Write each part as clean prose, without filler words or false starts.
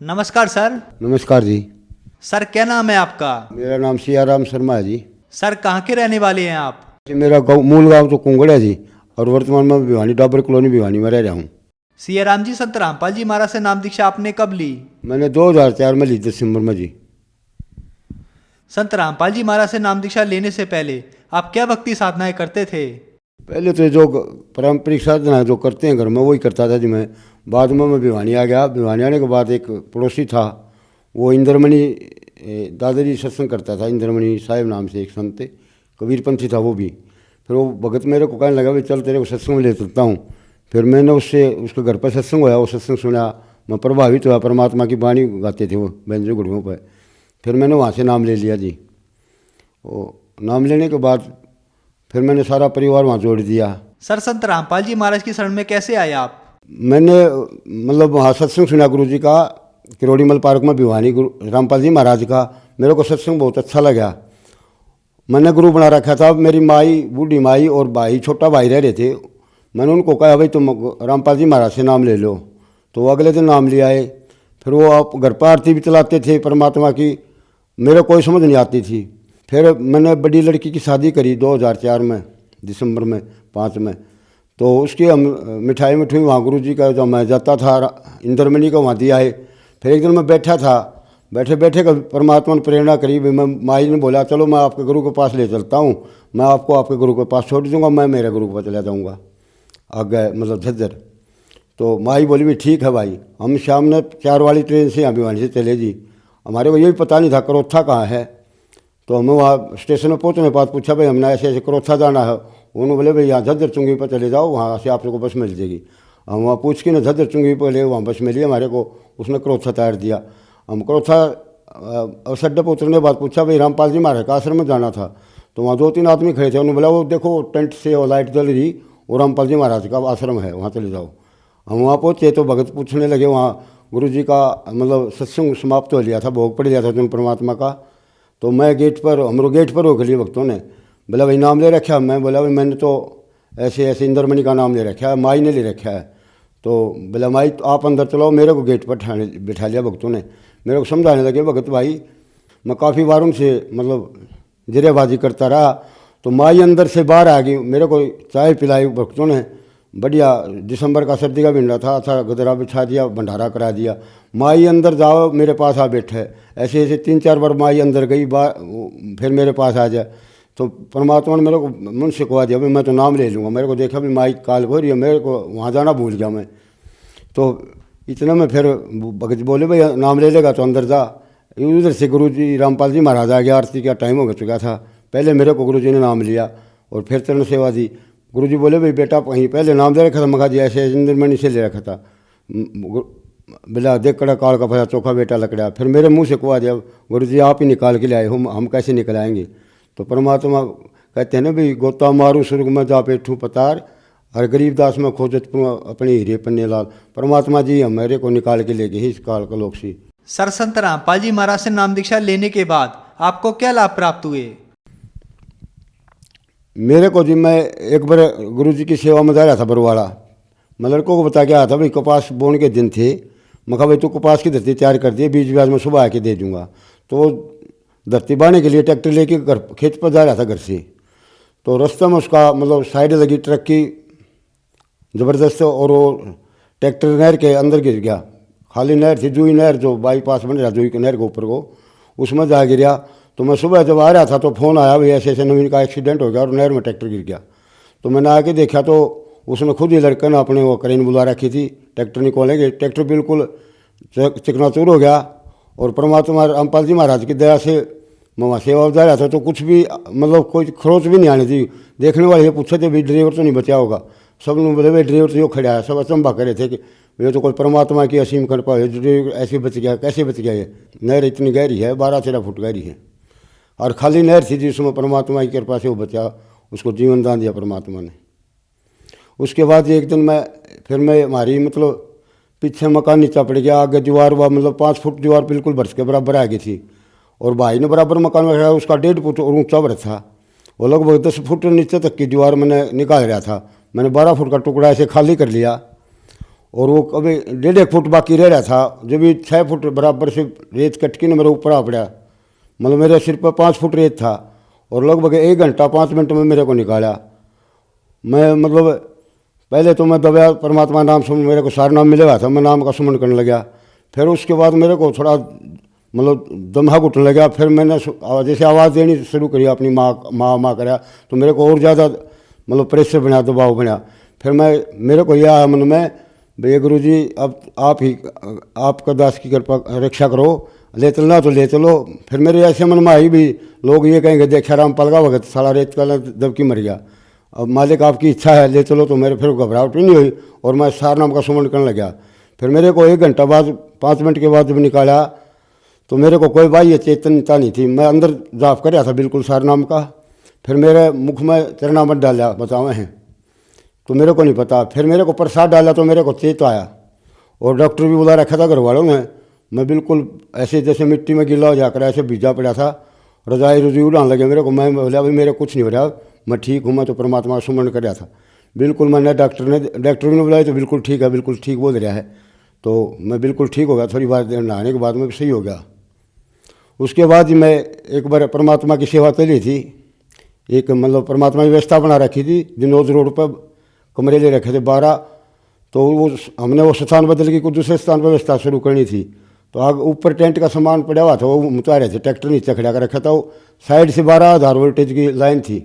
नमस्कार सर। नमस्कार जी। सर क्या नाम है आपका? मेरा नाम सियाराम शर्मा है जी। सर कहाँ के रहने वाले हैं आप? जी मेरा मूल गांव तो कुंगड़ है जी, और वर्तमान में भिवानी डाबर कॉलोनी भिवानी में रह रहा हूँ। सियाराम जी, संत रामपाल जी महाराज से नाम दीक्षा आपने कब ली? मैंने 2004 में ली दिसंबर में जी। संत रामपाल जी महाराज से नाम दीक्षा लेने से पहले आप क्या भक्ति साधनाएं करते थे? पहले तो जो पारंपरिक साधना जो करते हैं घर में वही करता था जी मैं। बाद में मैं भिवानी आ गया। भिवानी आने के बाद एक पड़ोसी था, वो इंद्रमणि दादाजी सत्संग करता था। इंद्रमणि साहिब नाम से एक संत कबीरपंथी था वो भी। फिर वो भगत मेरे को कहने लगा भाई चल तेरे को सत्संग में ले चलता हूँ। फिर मैंने उससे उसके घर पर सत्संग हुआ, वो सत्संग सुना, मैं प्रभावित हुआ। परमात्मा की वाणी गाते थे वो बैंजो घुड़ियों पर। फिर मैंने वहाँ से नाम ले लिया जी। वो नाम लेने के बाद फिर मैंने सारा परिवार वहाँ जोड़ दिया। सर संत रामपाल जी महाराज की शरण में कैसे आए आप? मैंने मतलब वहाँ सत्संग सुना गुरु जी का, किरोड़ीमल पार्क में भिवानी गुरु रामपाल जी महाराज का। मेरे को सत्संग बहुत अच्छा लगा। मैंने गुरु बना रखा था। मेरी माई, बूढ़ी माई और भाई, छोटा भाई रह रहे थे। मैंने उनको कहा भाई तुम रामपाल जी महाराज से नाम ले लो, तो वो अगले दिन नाम ले आए। फिर वो आप घर पर आरती भी चलाते थे परमात्मा की। मेरे कोई समझ नहीं आती थी। फिर मैंने बड़ी लड़की की शादी करी 2004 में, दिसंबर में 5 में। तो उसकी हम मिठाई वहाँ गुरु जी का जो मैं जाता था इंद्रमणि का वहाँ दिया है। फिर एक दिन मैं बैठा था, बैठे बैठे का परमात्मा ने प्रेरणा करी। मैं माई ने बोला चलो मैं आपके गुरु के पास ले चलता हूँ, मैं आपको आपके गुरु के पास छोड़ दूँगा, मैं मेरे गुरु के पास चला जाऊँगा आगे मतलब झज्जर। तो माई बोली भी ठीक है भाई। हम शाम ने 4 वाली ट्रेन से यहाँ भिवानी से चले जी। हमारे को यही पता नहीं था करोथा कहाँ है। तो हमें वहाँ स्टेशन में पहुँचने के बाद पूछा भाई हमने ऐसे ऐसे करोथा जाना है। उन्होंने बोले भाई यहाँ झज्जर चुंगी पर चले जाओ, वहाँ से आपको बस मिल जाएगी। हम वहाँ पूछ के ना झज्जर चुंगी पर ले, वहाँ बस मिली हमारे को। उसने करोथा तैयार दिया। हम करोथा बस अड्डे पर उतरने के बाद पूछा भाई रामपाल जी महाराज का आश्रम में जाना था। तो वहाँ 2-3 आदमी खड़े थे। उन्होंने बोला वो देखो टेंट से वो लाइट जल रही, वो रामपाल जी महाराज का आश्रम है, वहाँ चले जाओ। हम वहाँ पहुँचे तो भगत पूछने लगे वहाँ गुरु जी का मतलब सत्संग समाप्त हो लिया था, भोग पड़ लिया था उन परमात्मा का। तो मैं गेट पर, हमारे गेट पर रोक लिए भक्तों ने। बोला भाई नाम ले रखा है? मैं बोला भाई मैंने तो ऐसे ऐसे इंद्रमणि का नाम ले रखा है, माई ने ले रखा है। तो बोला माई आप अंदर चलाओ, मेरे को गेट पर बिठा लिया भक्तों ने। मेरे को समझाने लगे भगत भाई मैं काफ़ी बार उनसे मतलब जरेबाजी करता रहा। तो माई अंदर से बाहर आ गई, मेरे को चाय पिलाई भक्तों ने बढ़िया। दिसंबर का सर्दी का महीना था, अच्छा गदरा बिछा दिया, भंडारा करा दिया। माई अंदर जाओ मेरे पास आ बैठे। ऐसे ऐसे 3-4 बार माई अंदर गई, फिर मेरे पास आ जाए। तो परमात्मा ने मेरे को मन सिखवा दिया भाई मैं तो नाम ले लूँगा। मेरे को देखा भी माई काल हो रही है, मेरे को वहाँ जाना भूल गया मैं। तो इतना में फिर भगत बोले भाई नाम ले लेगा तो अंदर जा। उधर से गुरु जी रामपाल जी महाराज आ गया, आरती का टाइम हो चुका था। पहले मेरे को गुरु जी ने नाम लिया और फिर चरण सेवा दी। गुरु जी बोले भाई बेटा कहीं पहले नाम दे रखा था? मखा जी ऐसे इंद्रमणि से ले रखा था। बिला देख कड़ा काल का फसा चोखा बेटा लकड़ा। फिर मेरे मुंह से कुआ दिया गुरु जी आप ही निकाल के ले आए हो, हम कैसे निकल आएंगे? तो परमात्मा कहते हैं ना भाई गोता मारू स्वर्ग में जा पेठू पतार, हर गरीबदास में खोजत अपने हीरे पन्ने लाल। परमात्मा जी हमारे को निकाल के ले गए इस काल का लोक सी। सर संत रामपाल जी महाराज से नाम दीक्षा लेने के बाद आपको क्या लाभ प्राप्त हुए? मेरे को जी मैं एक बार गुरु जी की सेवा में जा रहा था बरवाड़ा। मैं लड़कों को बता के आया था भाई कपास बोने के दिन थे। मैं कहा भाई तू कपास की धरती तैयार कर दिए, बीज ब्याज में सुबह आके दे दूंगा। तो धरती बाने के लिए ट्रैक्टर लेके घर खेत पर जा रहा था घर से। तो रास्ते में उसका मतलब साइड लगी ट्रक की ज़बरदस्त, और वो ट्रैक्टर नहर के अंदर गिर गया। खाली नहर थी, जूही नहर जो बाईपास बन रहा जूही के नहर के ऊपर को, उसमें जा गिरा। तो मैं सुबह जब आ रहा था तो फ़ोन आया भाई ऐसे ऐसे नवीन का एक्सीडेंट हो गया और नहर में ट्रैक्टर गिर गया। तो मैंने आके देखा तो उसने खुद ही लड़के ने अपने वो क्रेन बुला रखी थी, ट्रैक्टर निकालेंगे। ट्रैक्टर बिल्कुल चिकनाचूर हो गया। और परमात्मा रामपाल जी महाराज की दया से मैं वहाँ सेवा जा रहा था तो कुछ भी मतलब कोई खरोच भी नहीं आने दी। देखने वाले ये पूछे थे भाई ड्राइवर तो नहीं बचा होगा? सब लोग बोले भाई ड्राइवर तो यो खड़ा है। सब अचंभा करे थे कि ये तो कोई परमात्मा की असीम कृपा है, ड्राइवर ऐसे बच गया, कैसे बच गया? ये नहर इतनी गहरी है, 12-13 फुट गहरी है और खाली नहर थी जिसमें परमात्मा की कृपा से वो बचा, उसको जीवन दान दिया परमात्मा ने। उसके बाद एक दिन मैं हमारी मतलब पीछे मकान नीचा पड़ गया, आगे दीवार हुआ मतलब 5 फुट दीवार बिल्कुल बरस के बराबर आ गई थी। और भाई ने बराबर मकान में रखा, उसका 1.5 फुट और ऊँचा बरस था। वो लगभग 10 फुट नीचे तक की दीवार मैंने निकाल रहा था। मैंने 12 फुट का टुकड़ा ऐसे खाली कर लिया और वो कभी 1.5 फुट बाकी रह रहा था, जब भी 6 फुट बराबर से रेत कटकी ने मेरे ऊपर आ पड़ा, मतलब मेरे सिर पर 5 फुट रेत था और लगभग 1 घंटा 5 मिनट में मेरे को निकाला। मैं मतलब पहले तो मैं दबा, परमात्मा नाम सुन, मेरे को सारा नाम मिले हुआ था, मैं नाम का सुमन करने लगा। फिर उसके बाद मेरे को थोड़ा मतलब दमा घुटने लगा। फिर मैंने जैसे आवाज़ देनी शुरू करी, अपनी माँ माँ करा, तो मेरे को और ज़्यादा मतलब प्रेशर बना, दबाव बना। फिर मेरे को यह आया मन में, भैया गुरु जी अब आप ही, आपका दास की कृपा रक्षा करो, ले चलना तो ले चलो। फिर मेरे ऐसे मन में आई भी, लोग ये कहेंगे देखा रामपाल का भगत साला रेत का दबकी मर गया, अब मालिक आपकी इच्छा है ले चलो। तो मेरे फिर घबराहट भी नहीं हुई और मैं सार नाम का सुमन करने लगा। फिर मेरे को 1 घंटा बाद 5 मिनट के बाद जब निकाला तो मेरे को कोई बाह्य चेतनता नहीं थी, मैं अंदर जाप कर रहा था बिल्कुल सार नाम का। फिर मेरे मुख में चरणामत डाला बतावे हैं, तो मेरे को नहीं पता। फिर मेरे को प्रसाद डाला तो मेरे को चेत आया और डॉक्टर भी बुला रखा था घर वालों ने। मैं बिल्कुल ऐसे जैसे मिट्टी में गिला हो जाकर ऐसे भिजा पड़ा था, रजाई रुजी उड़ाने लगे मेरे को। मैं बोला भाई मेरे कुछ नहीं हो रहा, मैं ठीक हूँ, मैं तो परमात्मा का सुमन कर रहा था बिल्कुल। मैंने डॉक्टर ने बुलाया तो बिल्कुल ठीक है, बिल्कुल ठीक बोल रहा है। तो मैं बिल्कुल ठीक हो गया, थोड़ी बार नहाने के बाद में सही हो गया। उसके बाद मैं एक बार परमात्मा की सेवा चली थी, एक मतलब परमात्मा की व्यवस्था बना रखी थी, दिनोज रोड पर कमरे ले रखे थे 12। तो वो हमने वो स्थान बदल के कुछ दूसरे स्थान पर व्यवस्था शुरू करनी थी। तो आग ऊपर टेंट का सामान पड़ा हुआ था, वो उतार रहे थे, ट्रैक्टर नीचे खड़ा कर रखा था। वो साइड से 12,000 वोल्टेज की लाइन थी।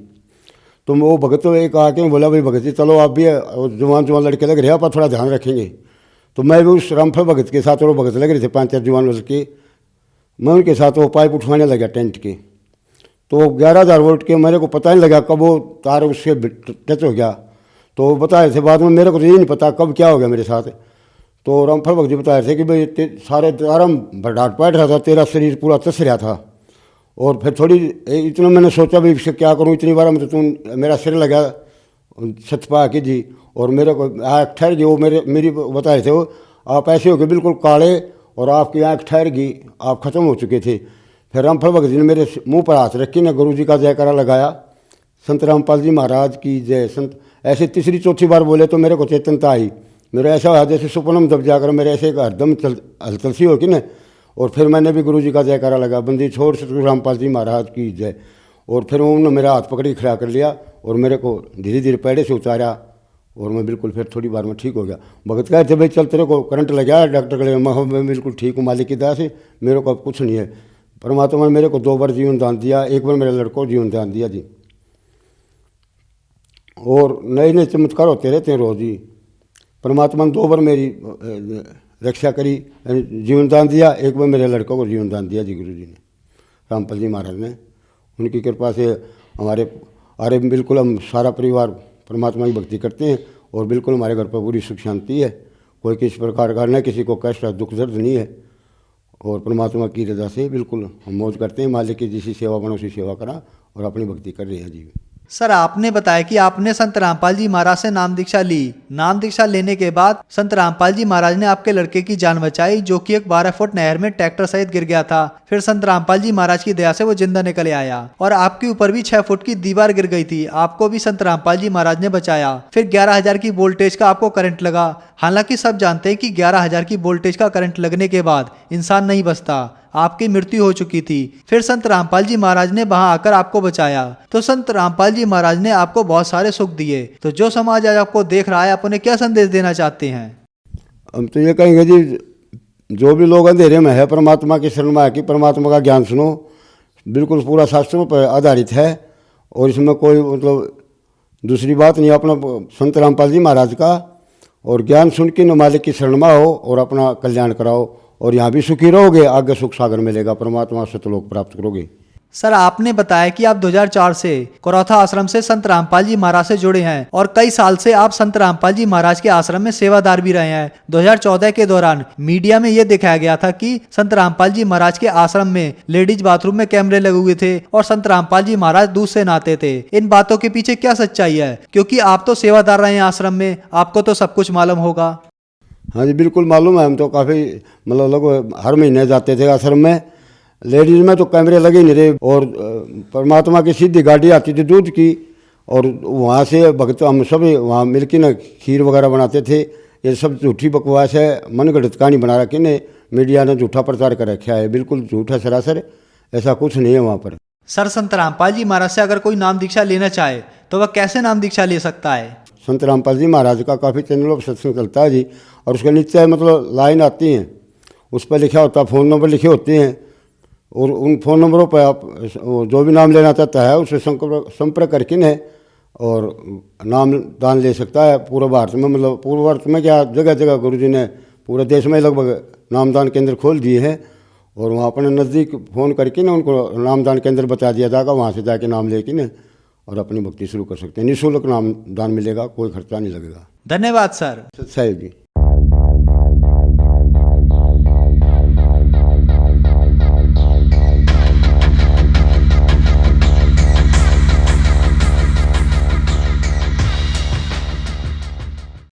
तो वो भगत तो एक आके बोला भाई भगत जी चलो आप भी जवान लड़के लग रहे हैं, आप थोड़ा ध्यान रखेंगे। तो मैं भी उस रामफल भगत के साथ, और वो भगत लग रहे थे 5-4 जवान लड़के, मैं उनके साथ वो पाइप उठवाने लगा टेंट के। तो 11,000 वोल्ट के, मेरे को पता नहीं लगा कब वो तार उससे टच हो गया। तो वो बता रहे थे बाद में, मेरे को तो ये नहीं पता कब क्या हो गया मेरे साथ। तो रामफल भगत जी बता रहे थे कि भाई सारे तारम भड़ाट पाट रहा था, तेरा शरीर पूरा चस रहा था। और फिर थोड़ी इतना मैंने सोचा भी इससे क्या करूँ, इतनी बार मैं तो मेरा सिर लगा सतपा के जी, और मेरे को आँख ठहर गई। वो मेरी बता रहे थे, वो आप ऐसे हो गए बिल्कुल काले और आपकी आँख ठहर गई, आप ख़त्म हो चुके थे। फिर रामफल भगत जी ने मेरे मुंह पर हाथ रखी ने गुरु जी का जयकारा लगाया, संत रामपाल जी महाराज की जय। संत ऐसे तीसरी चौथी बार बोले तो मेरे को चेतनता आई। मेरे ऐसा हुआ जैसे सुपनम दब जाकर मेरे ऐसे हरदम हलचल सी हो कि न। और फिर मैंने भी गुरु जी का जयकारा लगा, बंदी छोड़ सतगुरु रामपाल जी महाराज की जय। और फिर उन्होंने मेरा हाथ पकड़ के खड़ा कर लिया और मेरे को धीरे धीरे पैड़े से उतारा और मैं बिल्कुल फिर थोड़ी बार में ठीक हो गया। भगत कहे थे भाई चल तेरे को करंट लग गया डॉक्टर के लिए, मैं बिल्कुल ठीक हूँ मालिक की दया से, मेरे को अब कुछ नहीं है। परमात्मा ने मेरे को 2 बार जीवन दान दिया, एक बार मेरे लड़कों को जीवन दान दिया जी। और नए नए चमत्कार होते रहते हैं रोज ही। परमात्मा ने 2 बार मेरी रक्षा करी, जीवन दान दिया, एक बार मेरे लड़कों को जीवन दान दिया जी गुरु जी ने, रामपाल जी महाराज ने। उनकी कृपा से हमारे बिल्कुल हम सारा परिवार परमात्मा की भक्ति करते हैं और बिल्कुल हमारे घर पर पूरी सुख शांति है, कोई किसी प्रकार का न किसी को कष्ट दुख दर्द नहीं है। और परमात्मा की रजा से बिल्कुल हम मौज करते हैं, मालिक की जिसी सेवा बनो उसी सेवा करा और अपनी भक्ति कर रहे हैं जी। सर आपने बताया कि आपने संत रामपाल जी महाराज से नाम दीक्षा ली। नाम दीक्षा लेने के बाद संत रामपाल जी महाराज ने आपके लड़के की जान बचाई, जो कि एक 12 फुट नहर में ट्रैक्टर सहित गिर गया था। फिर संत रामपाल जी महाराज की दया से वो जिंदा निकल आया और आपके ऊपर भी 6 फुट की दीवार गिर गई थी, आपको भी संत रामपाल जी महाराज ने बचाया। फिर 11,000 की वोल्टेज का आपको करंट लगा। हालांकि सब जानते हैं कि 11,000 की वोल्टेज का करंट लगने के बाद इंसान नहीं बचता, आपकी मृत्यु हो चुकी थी। फिर संत रामपाल जी महाराज ने वहां आकर आपको बचाया। तो संत रामपाल जी महाराज ने आपको बहुत सारे सुख दिए। तो जो समाज आज आपको देख रहा है, आप उन्हें क्या संदेश देना चाहते हैं? हम तो ये कहेंगे जी, जो भी लोग अंधेरे में है परमात्मा की शरण में आके परमात्मा का ज्ञान सुनो, बिल्कुल पूरा शास्त्रों पर आधारित है और इसमें कोई मतलब दूसरी बात नहीं। अपना संत रामपाल जी महाराज का और ज्ञान सुन के न मालिक की शरण में आओ और अपना कल्याण कराओ और यहाँ भी सुखी रहोगे, आगे सुख सागर मिलेगा, परमात्मा सतलोक प्राप्त करोगे। सर आपने बताया कि आप 2004 से करौथा आश्रम से संत रामपाल जी महाराज से जुड़े हैं और कई साल से आप संत रामपाल जी महाराज के आश्रम में सेवादार भी रहे हैं। 2014 के दौरान मीडिया में यह दिखाया गया था कि संत रामपाल जी महाराज के आश्रम में लेडीज बाथरूम में कैमरे लगे हुए थे और संत रामपाल जी महाराज दूध से नहाते थे। इन बातों के पीछे क्या सच्चाई है? क्योंकि आप तो सेवादार रहे हैं आश्रम में, आपको तो सब कुछ मालूम होगा। हाँ जी बिल्कुल मालूम है, हम तो काफ़ी मतलब लोग हर महीने जाते थे आश्रम में। लेडीज़ में तो कैमरे लगे नहीं रहे और परमात्मा की सीधी गाड़ी आती थी दूध की और वहाँ से भक्त हम सब वहाँ मिल के ना खीर वगैरह बनाते थे, ये सब झूठी बकवास है, मनगढ़ंत कहानी बना रखी ने, मीडिया ने झूठा प्रचार कर रखा है, बिल्कुल झूठ है सरासर, ऐसा कुछ नहीं है वहाँ पर। सर, संत रामपाल जी महाराज से अगर कोई नाम दीक्षा लेना चाहे तो वह कैसे नाम दीक्षा ले सकता है? संत रामपाल जी महाराज का काफ़ी चैनलों पर सत्संग चलता है जी, और उसके नीचे मतलब लाइन आती हैं, उस पर लिखा होता है, फ़ोन नंबर लिखे होते हैं, और उन फ़ोन नंबरों पर आप जो भी नाम लेना चाहता है उससे संपर्क करके न और नाम दान ले सकता है। पूरे भारत में, मतलब पूरे भारत में क्या, जगह जगह गुरु जी ने पूरे देश में लगभग नामदान केंद्र खोल दिए हैं, और वहाँ पर नज़दीक फ़ोन करके ना उनको नामदान केंद्र बता दिया जाएगा, वहाँ से जाके नाम लेके ना और अपनी भक्ति शुरू कर सकते हैं। निःशुल्क नाम दान मिलेगा, कोई खर्चा नहीं लगेगा। धन्यवाद सर। साहिब जी।